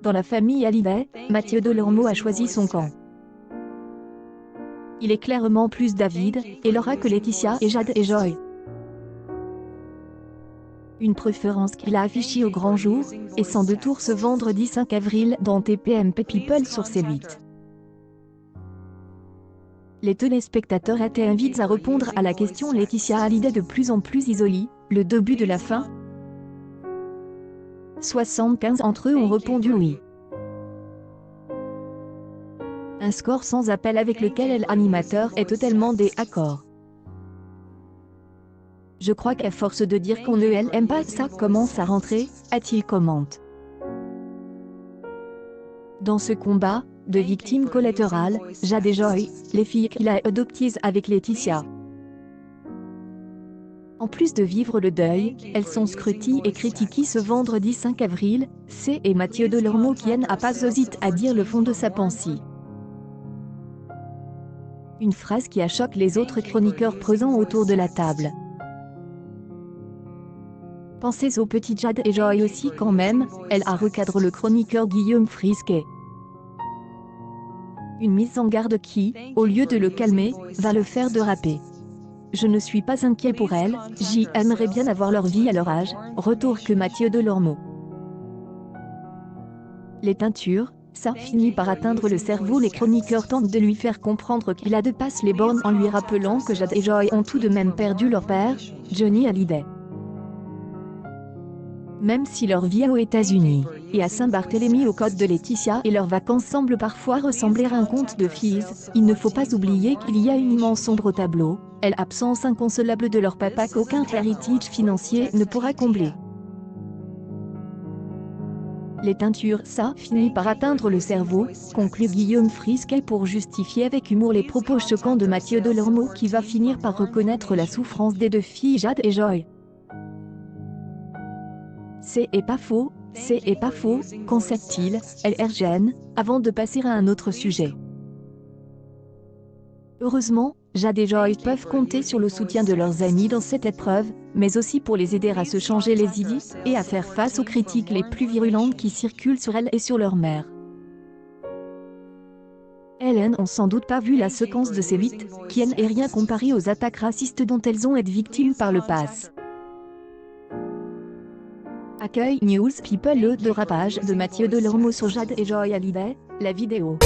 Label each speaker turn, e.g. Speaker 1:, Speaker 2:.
Speaker 1: Dans la famille Hallyday, Mathieu Delormeau a choisi son camp. Il est clairement plus David et Laura que Laetitia et Jade et Joy. Une préférence qu'il a affichée au grand jour, et sans détour ce vendredi 5 avril dans TPMP People sur C8. Les téléspectateurs étaient invités à répondre à la question Laetitia Hallyday de plus en plus isolée, le début de la fin. 75 entre eux ont répondu oui. Un score sans appel avec lequel l'animateur est totalement d'accord. Je crois qu'à force de dire qu'on ne l'aime pas, ça commence à rentrer, a-t-il commenté. Dans ce combat de victimes collatérales, Jade et Joy, les filles qu'il a adoptées avec Laetitia. En plus de vivre le deuil, elles sont scrutées et critiquées ce vendredi 5 avril, c'est et Mathieu Delormeau qui n'a pas hésité à dire le fond de sa pensée. Une phrase qui a choqué les autres chroniqueurs présents autour de la table. Pensez aux petites Jade et Joy aussi quand même, elle a recadré le chroniqueur Guillaume Frisquet. Une mise en garde qui, au lieu de le calmer, va le faire déraper. Je ne suis pas inquiet pour elle, j'aimerais bien avoir leur vie à leur âge, retour que Mathieu Delormeau. Les teintures, ça finit par atteindre le cerveau. Les chroniqueurs tentent de lui faire comprendre qu'il a dépassé les bornes en lui rappelant que Jade et Joy ont tout de même perdu leur père, Johnny Hallyday. Même si leur vie aux États-Unis et à Saint-Barthélemy aux côtes de Laetitia et leurs vacances semblent parfois ressembler à un conte de fées, il ne faut pas oublier qu'il y a une immense sombre au tableau, l'absence inconsolable de leur papa qu'aucun héritage financier ne pourra combler. Les teintures, ça finit par atteindre le cerveau, conclut Guillaume Frisquet pour justifier avec humour les propos choquants de Mathieu Delormeau qui va finir par reconnaître la souffrance des deux filles Jade et Joy. C'est pas faux, concède-t-il, LRGN, avant de passer à un autre sujet. Heureusement, Jade et Joy peuvent compter sur le soutien de leurs amis dans cette épreuve, mais aussi pour les aider à se changer les idées, et à faire face aux critiques les plus virulentes qui circulent sur elles et sur leur mère. Elles n'ont sans doute pas vu la séquence de C8, qui n'est rien comparée aux attaques racistes dont elles ont été victimes par le passé. Accueil News People. Le dérapage de Mathieu Delormeau sur Jade et Joy Hallyday, la vidéo.